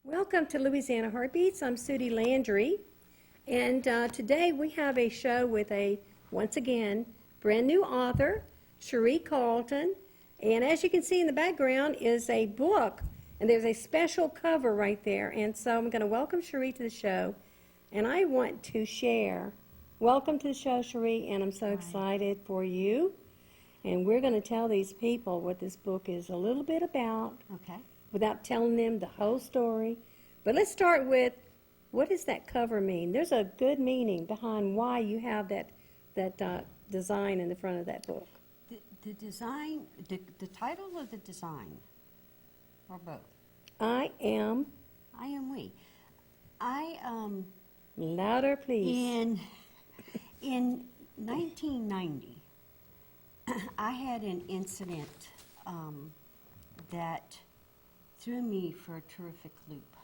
Welcome to Louisiana Heartbeats. I'm Sudie Landry, and today we have a show with once again, brand new author, Cheri Carlton. And as you can see in the background is a book, and there's a special cover right there. And so I'm going to welcome Cheri to the show, and I want to share. Welcome to the show, Cheri, and I'm so excited for you. And we're going to tell these people what this book is a little bit about. Okay. Without telling them the whole story. But let's start with, what does that cover mean? There's a good meaning behind why you have that design in the front of that book. The design, the title of the design, or both? I am we. Louder, please. In 1990, I had an incident that threw me for a terrific loop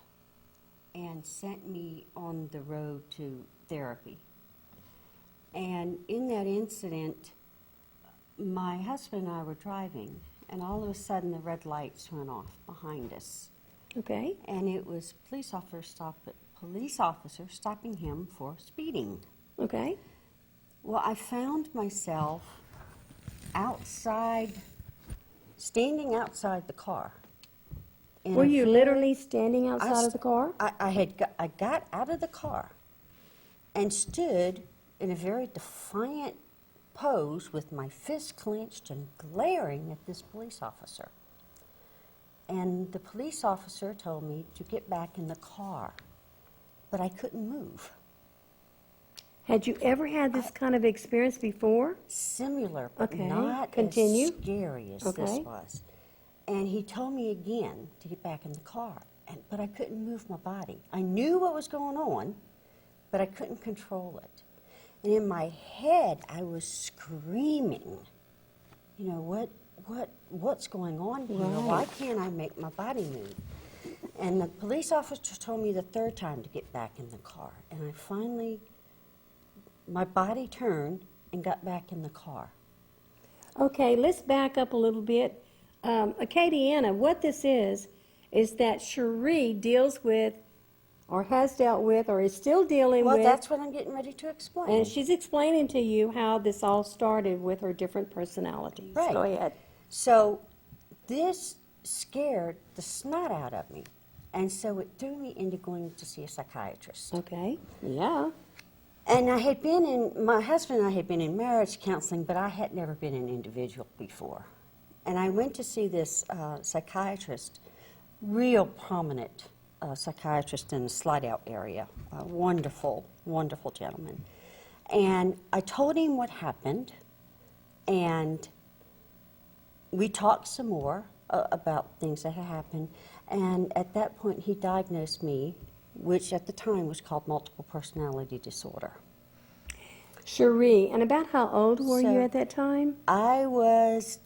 and sent me on the road to therapy. And in that incident, my husband and I were driving, and all of a sudden the red lights went off behind us. Okay. And it was police officer stopping him for speeding. Okay. Well, I found myself standing outside the car. Were you literally standing outside of the car? I got out of the car and stood in a very defiant pose with my fist clenched and glaring at this police officer. And the police officer told me to get back in the car, but I couldn't move. Had you ever had this kind of experience before? Similar, but okay. not Continue. as scary as this was. And he told me again to get back in the car, but I couldn't move my body. I knew what was going on, but I couldn't control it. And in my head, I was screaming, what's going on here? Right. Why can't I make my body move? And the police officer told me the third time to get back in the car. And I finally, my body turned and got back in the car. Okay, let's back up a little bit. Acadiana, what this is that Cheri deals with, or has dealt with, or is still dealing with. Well, that's what I'm getting ready to explain. And she's explaining to you how this all started with her different personalities. Right. Go ahead. So this scared the snot out of me, and so it threw me into going to see a psychiatrist. Okay. Yeah. And my husband and I had been in marriage counseling, but I had never been an individual before. And I went to see this psychiatrist, real prominent psychiatrist in the Slidell area, a wonderful, wonderful gentleman. And I told him what happened, and we talked some more about things that had happened. And at that point, he diagnosed me, which at the time was called multiple personality disorder. Cheri, and about how old were you at that time? I was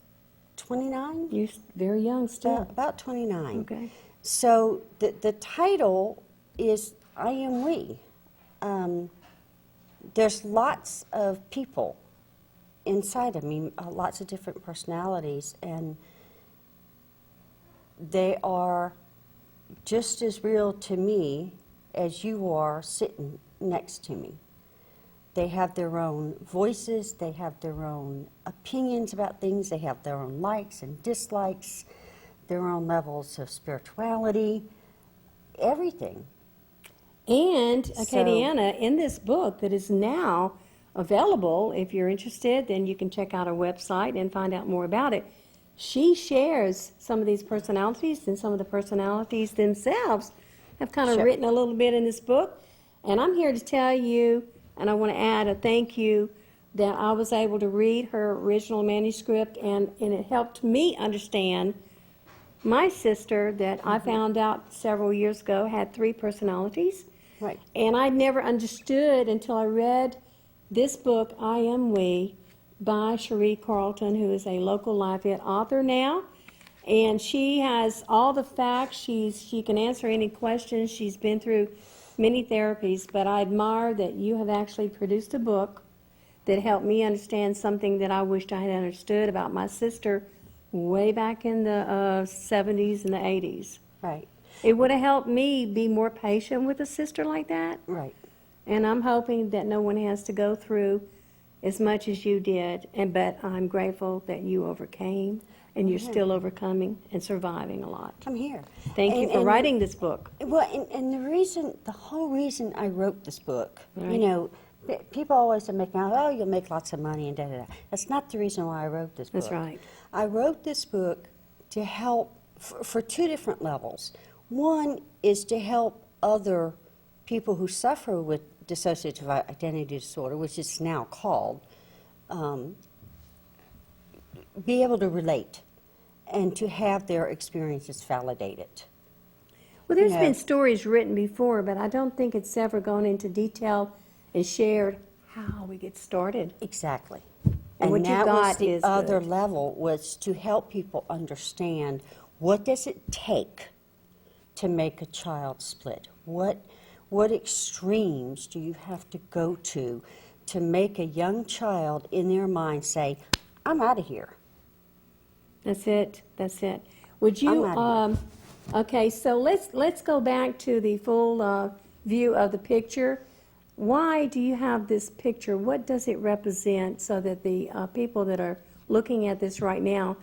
29. You're very young still. About 29. Okay. So the title is I Am We. There's lots of people inside of me, lots of different personalities, and they are just as real to me as you are sitting next to me. They have their own voices, they have their own opinions about things, they have their own likes and dislikes, their own levels of spirituality, everything. And, Acadiana, in this book that is now available, if you're interested, then you can check out our website and find out more about it. She shares some of these personalities, and some of the personalities themselves have kind of written a little bit in this book. And I'm here to tell you, and I want to add a thank you, that I was able to read her original manuscript, and it helped me understand my sister that I found out several years ago had 3 personalities. Right. And I never understood until I read this book, I Am We, by Cheri Carlton, who is a local Lafayette author now. And she has all the facts. She can answer any questions. She's been through many therapies, but I admire that you have actually produced a book that helped me understand something that I wished I had understood about my sister way back in the 70s and the 80s. Right. It would have helped me be more patient with a sister like that. Right. And I'm hoping that no one has to go through as much as you did. But I'm grateful that you overcame, and you're still overcoming and surviving a lot. I'm here. Thank you for writing this book. Well, and the whole reason I wrote this book, Right. you know, people always make out, oh, you'll make lots of money and da-da-da. That's not the reason why I wrote this book. That's right. I wrote this book to help for two different levels. One is to help other people who suffer with dissociative identity disorder, which is now called, be able to relate and to have their experiences validated. Well, there's You know, been stories written before, but I don't think it's ever gone into detail and shared how we get started. Exactly. And what you that was got the is other good. level, was to help people understand, what does it take to make a child split? What extremes do you have to go to make a young child in their mind say, I'm out of here? That's it. That's it. Would you? I'm outta Okay, so let's go back to the full view of the picture. Why do you have this picture? What does it represent, so that the people that are looking at this right now,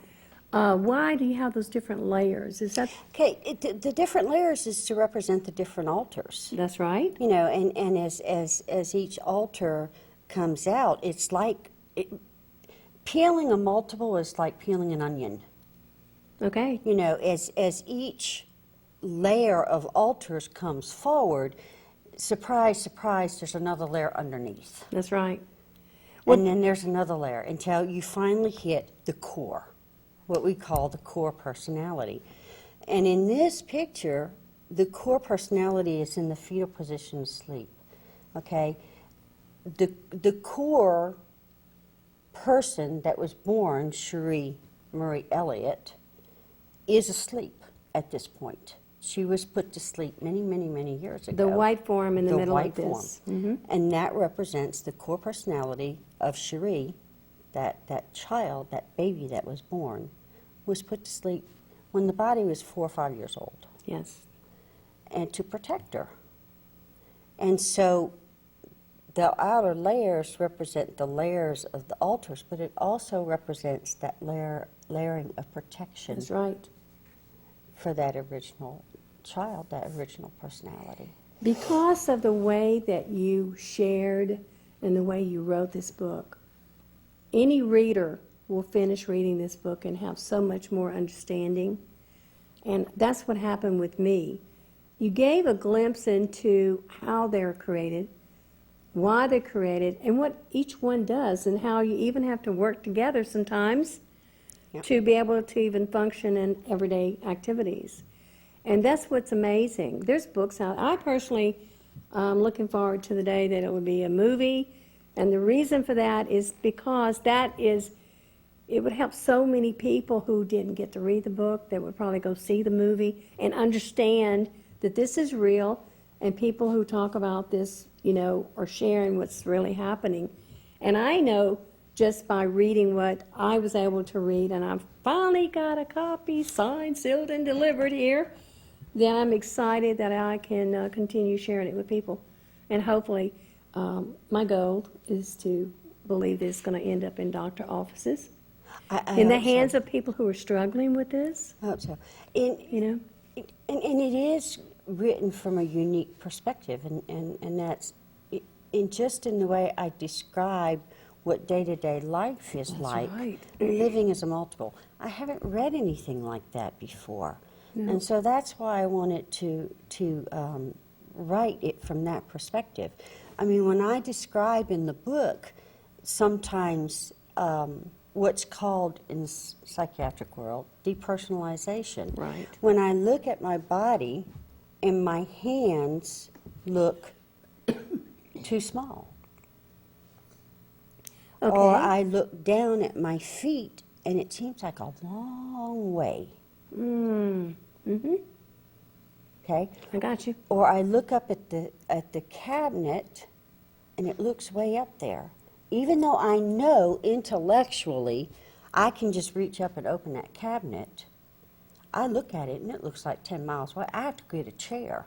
why do you have those different layers? Is that? Okay, the different layers is to represent the different altars. That's right. You know, and as each altar comes out, it's like peeling a multiple is like peeling an onion. Okay. You know, as each layer of altars comes forward, surprise, surprise, there's another layer underneath. That's right. And then there's another layer until you finally hit the core, what we call the core personality. And in this picture, the core personality is in the fetal position of sleep. Okay? The core person that was born, Cheri Marie Elliott, is asleep at this point. She was put to sleep many, many, many years ago. The white form in the middle of white form. this. Mhm. And that represents the core personality of Cheri, that child, that baby that was born, was put to sleep when the body was 4 or 5 years old, Yes. and to protect her. And so the outer layers represent the layers of the altars, but it also represents that layering of protection That's right. for that original child, that original personality. Because of the way that you shared and the way you wrote this book, any reader will finish reading this book and have so much more understanding. And that's what happened with me. You gave a glimpse into how they're created, why they're created, and what each one does, and how you even have to work together sometimes Yep. to be able to even function in everyday activities. And that's what's amazing. There's books out. I personally am looking forward to the day that it would be a movie. And the reason for that is because it would help so many people who didn't get to read the book, that would probably go see the movie and understand that this is real, and people who talk about this, you know, are sharing what's really happening. And I know just by reading what I was able to read, and I've finally got a copy signed, sealed, and delivered here, that I'm excited that I can continue sharing it with people. And hopefully, my goal is to believe that it's going to end up in doctor offices, I in the hope so. hands of people who are struggling with this, I hope so. you know. And it is written from a unique perspective, and that's in just in the way I describe what day-to-day life is like, right. living as a multiple. I haven't read anything like that before. No. And so that's why I wanted to write it from that perspective. I mean, when I describe in the book sometimes what's called in the psychiatric world depersonalization. Right. When I look at my body and my hands look too small. Okay. Or I look down at my feet and it seems like a long way. Mm-hmm. Okay? I got you. Or I look up at the cabinet and it looks way up there. Even though I know intellectually I can just reach up and open that cabinet, I look at it and it looks like 10 miles away. I have to get a chair.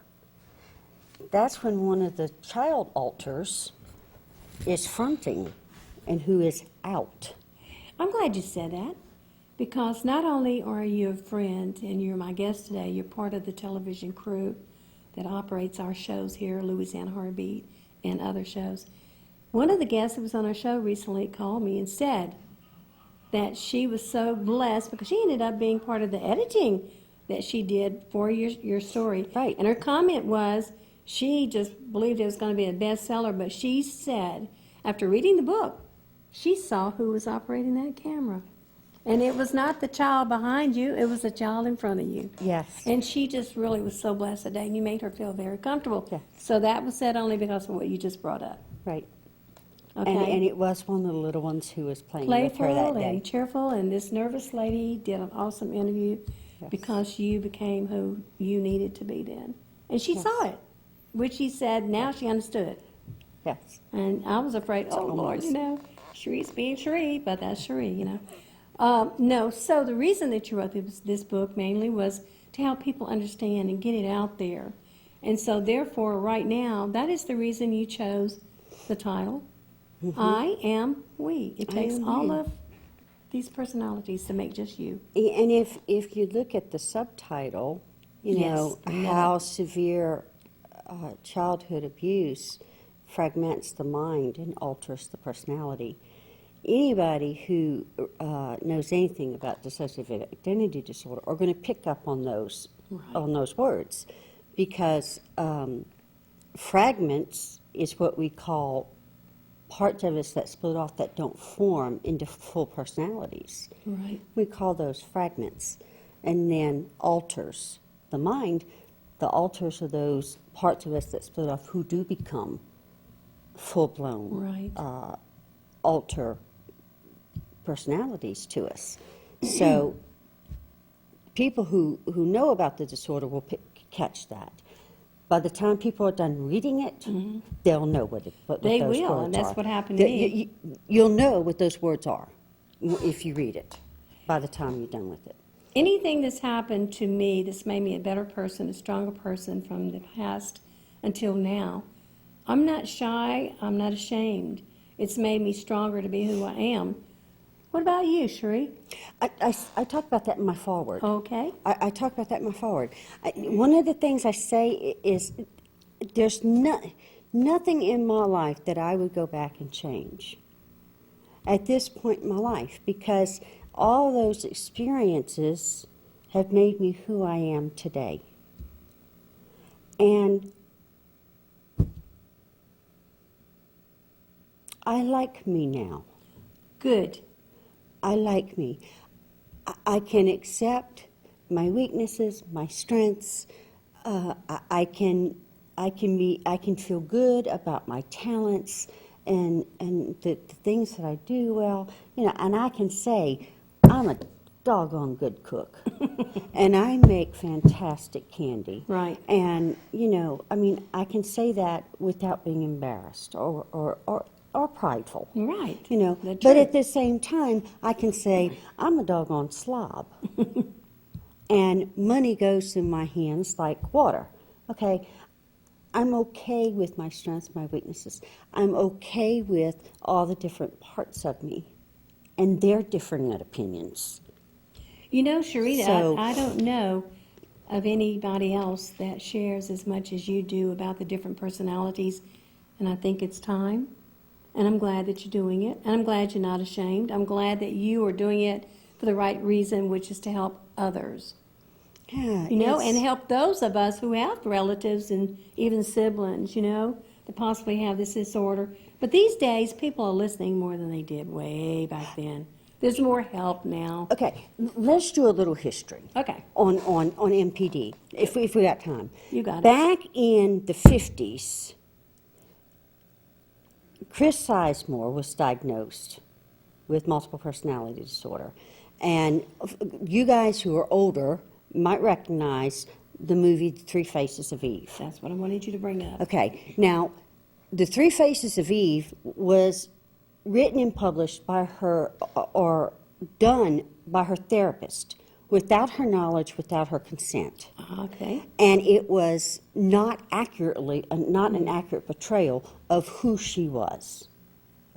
That's when one of the child alters is fronting and who is out. I'm glad you said that, because not only are you a friend and you're my guest today, you're part of the television crew that operates our shows here, Louisiana Heartbeat and other shows. One of the guests that was on our show recently called me and said that she was so blessed because she ended up being part of the editing that she did for your story. Right. And her comment was she just believed it was going to be a bestseller, but she said after reading the book, she saw who was operating that camera. And it was not the child behind you, it was the child in front of you. Yes. And she just really was so blessed today, and you made her feel very comfortable. Yes. So that was said only because of what you just brought up. Right. Okay? And it was one of the little ones who was playing with her that Playful day. and cheerful, and this nervous lady did an awesome interview Yes. because you became who you needed to be then. And she Yes. saw it, which she said now she understood. Yes. And I was afraid, oh Lord, almost. you know, Cherie's being Cherie, but that's Cherie, you know. No, so the reason that you wrote this book mainly was to help people understand and get it out there. And so therefore, right now, that is the reason you chose the title, I Am We. It I takes Am all We. of these personalities to make just you. And if you look at the subtitle, you Yes, know, I know how that. severe childhood abuse fragments the mind and alters the personality. Anybody who knows anything about dissociative identity disorder are going to pick up on those Right. words, because fragments is what we call parts of us that split off that don't form into full personalities. Right. We call those fragments. And then alters the mind. The alters are those parts of us that split off who do become full-blown Right. alter personalities to us. So people who know about the disorder will catch that. By the time people are done reading it, they'll know what They those will, words and that's are. what happened to me. You'll know what those words are if you read it by the time you're done with it. Anything that's happened to me that's made me a better person, a stronger person from the past until now, I'm not shy, I'm not ashamed. It's made me stronger to be who I am. What about you, Cherie? I talk about that in my foreword. Okay. I talk about that in my foreword. One of the things I say is there's nothing in my life that I would go back and change at this point in my life, because all those experiences have made me who I am today. And I like me now. Good. I like me. I can accept my weaknesses, my strengths. I can feel good about my talents and the things that I do well. You know, and I can say I'm a doggone good cook, and I make fantastic candy. Right. And you know, I mean, I can say that without being embarrassed or prideful. Right. You know, The but truth. at the same time, I can say, I'm a doggone slob. And money goes through my hands like water. Okay, I'm okay with my strengths, my weaknesses. I'm okay with all the different parts of me and their different opinions. You know, Cherie, So- I don't know of anybody else that shares as much as you do about the different personalities, and I think it's time. And I'm glad that you're doing it, and I'm glad you're not ashamed. I'm glad that you are doing it for the right reason, which is to help others. Yeah, You know, it's- and help those of us who have relatives and even siblings, you know, that possibly have this disorder. But these days, people are listening more than they did way back then. There's more help now. Okay, let's do a little history. Okay. On MPD, if we got time. You got it. Back in the 50s, Chris Sizemore was diagnosed with multiple personality disorder. And you guys who are older might recognize the movie The Three Faces of Eve. That's what I wanted you to bring up. Okay, now, The Three Faces of Eve was written and published by her, or done by her therapist, without her knowledge, without her consent. Okay. And it was not not an accurate portrayal of who she was.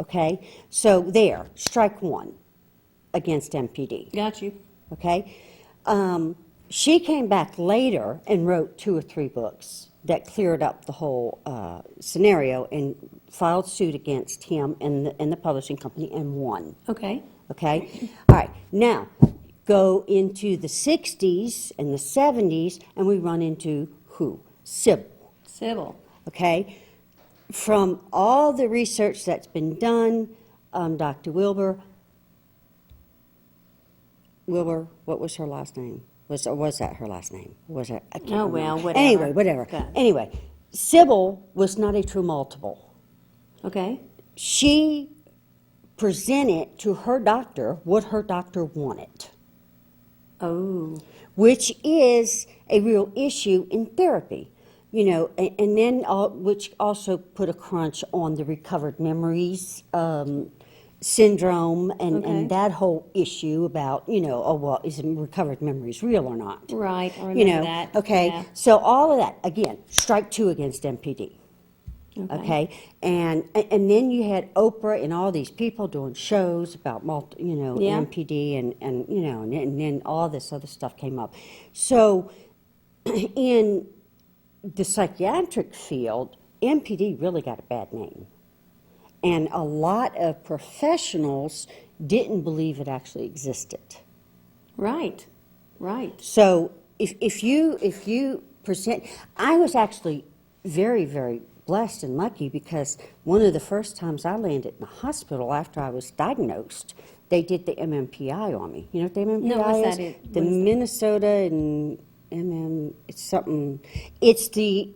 Okay? So there, strike one against MPD. Got you. Okay? She came back later and wrote 2 or 3 books that cleared up the whole scenario and filed suit against him and the publishing company and won. Okay. Okay? All right. Now, go into the 60s and the 70s, and we run into who? Sybil. Civil. Okay? From all the research that's been done, Dr. Wilbur, what was her last name? Was that her last name? Was it? I can't Oh, remember. well, whatever. Anyway, whatever. Good. Anyway, Sybil was not a true multiple. Okay. She presented to her doctor what her doctor wanted, Oh. which is a real issue in therapy. You know, and then which also put a crunch on the recovered memories syndrome and, Okay. and that whole issue about, you know, oh, well, is recovered memories real or not? Right. I remember You know, that. okay. Yeah. So all of that, again, strike 2 against MPD. Okay, and then you had Oprah and all these people doing shows about Yeah. MPD and you know, and then all this other stuff came up. So in the psychiatric field, MPD really got a bad name, and a lot of professionals didn't believe it actually existed. Right. Right. So if you present, I was actually very, very blessed and lucky because one of the first times I landed in the hospital after I was diagnosed, they did the MMPI on me. You know what the MMPI No, what's is? that? The What is that? Minnesota and it's something. It's the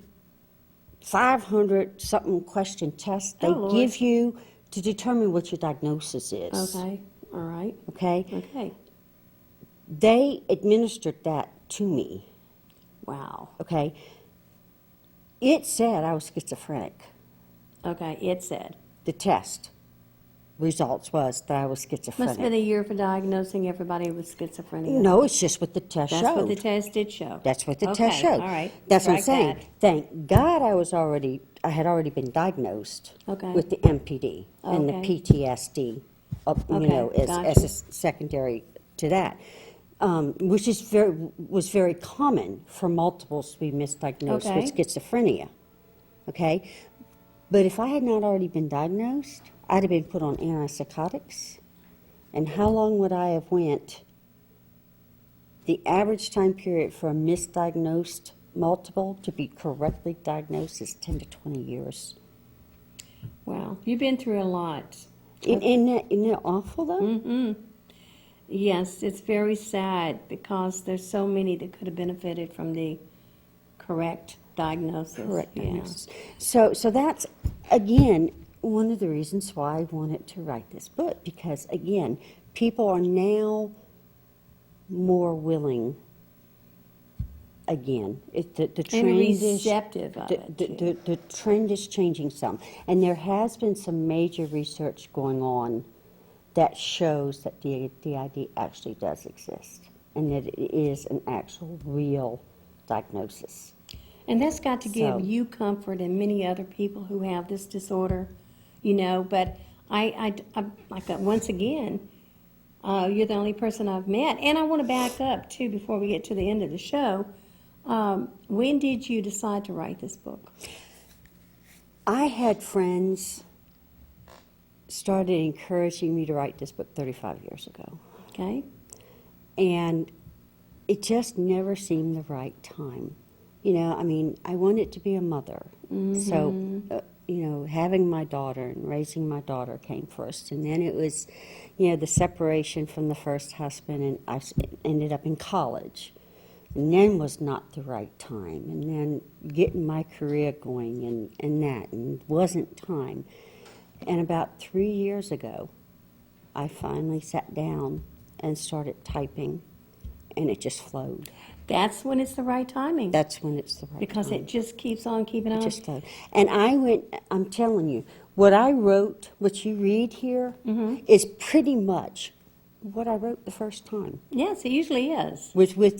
500 something question test they Oh, Lord. give you to determine what your diagnosis is. Okay. All right. Okay? Okay. They administered that to me. Wow. Okay? It said I was schizophrenic. Okay. It said. The test results was that I was Must have been schizophrenic. a year for diagnosing everybody with schizophrenia. No, it's just what the test That's showed. what the test did show. That's what the Okay, test showed. all right. That's what I'm Strike saying. that. Thank God I had already been diagnosed Okay. with the MPD and the Okay. PTSD, Okay, as gotcha. a secondary to that, which was very common for multiples to be misdiagnosed Okay. with schizophrenia. Okay, but if I had not already been diagnosed, I'd have been put on antipsychotics, and how long would I have went? The average time period for a misdiagnosed multiple to be correctly diagnosed is 10 to 20 years. Wow. You've been through a lot. Isn't that awful, though? Mm-hmm. Yes, it's very sad because there's so many that could have benefited from the correct diagnosis. Correct Yeah. diagnosis. So that's, again, one of the reasons why I wanted to write this book, because, again, people are now more willing. Again, the trend And is receptive of it, too. the trend is changing some, and there has been some major research going on that shows that the DID actually does exist, and that it is an actual real diagnosis. And that's got to give So- you comfort and many other people who have this disorder, you know. But I like once again, you're the only person I've met. And I want to back up too before we get to the end of the show. When did you decide to write this book? I had friends started encouraging me to write this book 35 years ago, Okay. and it just never seemed the right time. You know, I mean, I wanted to be a mother. So, having my daughter and raising my daughter came first. And then it was, the separation from the first husband, and I ended up in college. And then was not the right time. And then getting my career going and wasn't time. And about 3 years ago, I finally sat down and started typing, and it just flowed. That's when it's the right timing. That's when it's the right because time. it just keeps on keeping on. Just flowed. And I'm telling you, what I wrote, what you read here, is pretty much what I wrote the first time. Yes, it usually is.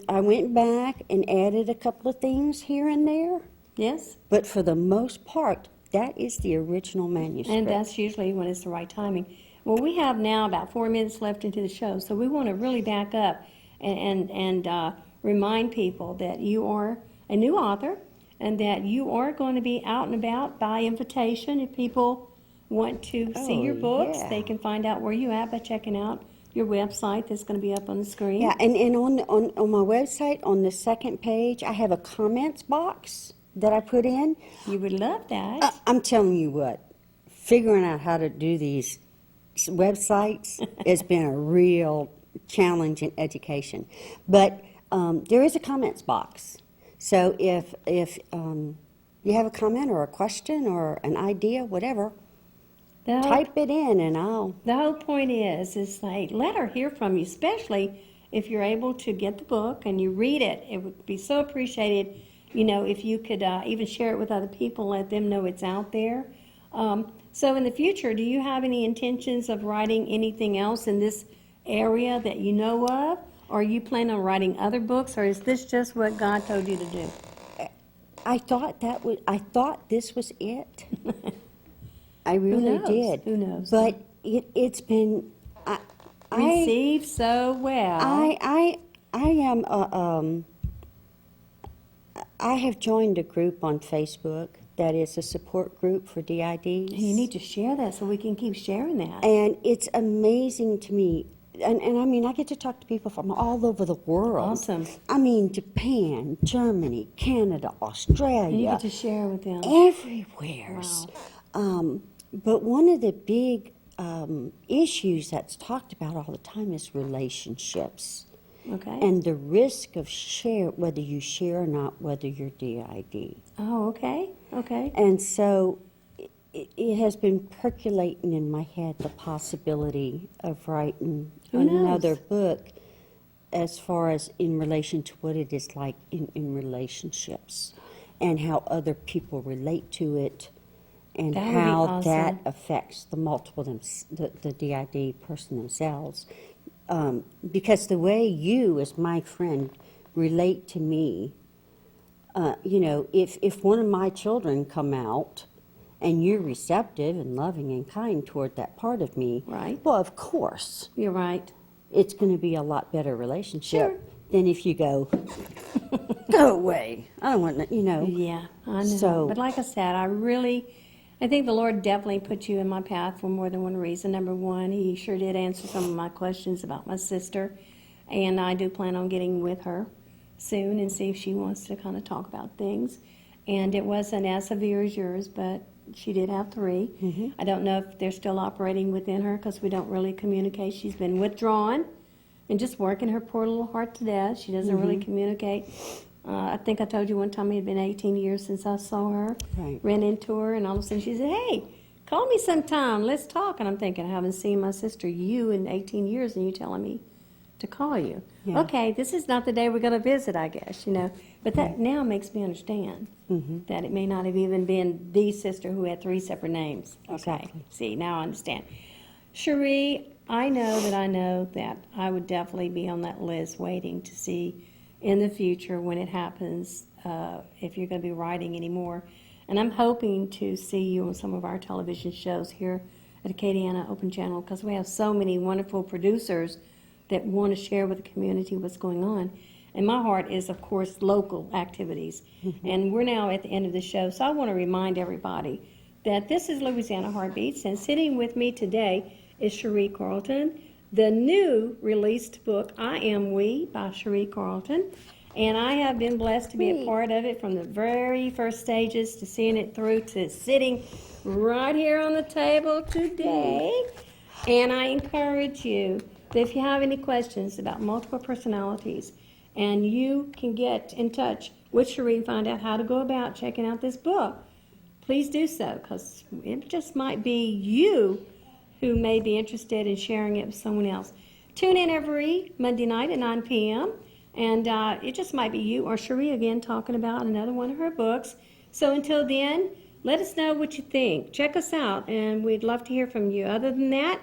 I went back and added a couple of things here and there, Yes. but for the most part, that is the original manuscript. And that's usually when it's the right timing. Well, we have now about 4 minutes left into the show, so we want to really back up and remind people that you are a new author and that you are going to be out and about by invitation. If people want to see your books, yeah. they can find out where you're at by checking out your website that's going to be up on the screen. Yeah, and on my website, on the second page, I have a comments box that I put in. You would love that. I'm telling you what, figuring out how to do these websites has been a real challenge in education. But there is a comments box. So if you have a comment or a question or an idea, whatever, type it in and I'll... The whole point is like, let her hear from you, especially if you're able to get the book and you read it. It would be so appreciated, if you could even share it with other people, let them know it's out there. So in the future, do you have any intentions of writing anything else in this area that you know of? Or are you planning on writing other books, or is this just what God told you to do? I thought this was it. I really did. Who knows? But it's been Received so well. I am I have joined a group on Facebook that is a support group for DIDs. And you need to share that so we can keep sharing that. And it's amazing to me. And I mean, I get to talk to people from all over the world. Awesome. I mean, Japan, Germany, Canada, Australia. And you get to share with them. Everywhere. Wow. But one of the big issues that's talked about all the time is relationships. Okay. And the risk of whether you share or not, whether you're DID. Oh, okay. Okay. And so it has been percolating in my head the possibility of writing Who knows? another book as far as in relation to what it is like in relationships and how other people relate to it and That would be how awesome. that affects the DID person themselves. Because the way you, as my friend, relate to me, if one of my children come out and you're receptive and loving and kind toward that part of me, Right. well, of course, You're right. it's going to be a lot better relationship Sure. than if you go away. I don't want to, Yeah, I know. So- But like I said, I think the Lord definitely put you in my path for more than one reason. Number one, He sure did answer some of my questions about my sister, and I do plan on getting with her soon and see if she wants to kind of talk about things. And it wasn't as severe as yours, but she did have 3. Mm-hmm. I don't know if they're still operating within her because we don't really communicate. She's been withdrawn and just working her poor little heart to death. She doesn't really communicate. I think I told you one time it had been 18 years since I saw her. Right. Ran into her, and all of a sudden she said, "Hey, call me sometime. Let's talk." And I'm thinking, I haven't seen my sister, you, in 18 years, and you telling me to call you. Yeah. Okay, this is not the day we're going to visit, I guess, But that now makes me understand that it may not have even been the sister who had 3 separate names. Okay, Exactly. see, now I understand. Cheri, I know that I would definitely be on that list waiting to see in the future when it happens, if you're going to be writing anymore. And I'm hoping to see you on some of our television shows here at Acadiana Open Channel because we have so many wonderful producers that want to share with the community what's going on. And my heart is, of course, local activities. And we're now at the end of the show, so I want to remind everybody that this is Louisiana Heartbeats, and sitting with me today is Cheri Carlton, the new released book, I Am We, by Cheri Carlton. And I have been blessed to be a part of it from the very first stages to seeing it through to sitting right here on the table today. And I encourage you that if you have any questions about multiple personalities and you can get in touch with Cheri and find out how to go about checking out this book, please do so, because it just might be you who may be interested in sharing it with someone else. Tune in every Monday night at 9 p.m., and it just might be you or Cheri again talking about another one of her books. So until then, let us know what you think. Check us out, and we'd love to hear from you. Other than that,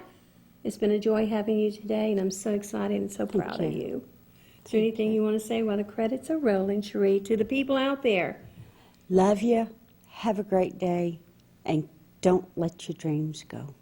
It's been a joy having you today, and I'm so excited and so proud of you. you. Is there anything you want to say while the credits are rolling, Cheri, to the people out there? Love you. Have a great day. And don't let your dreams go.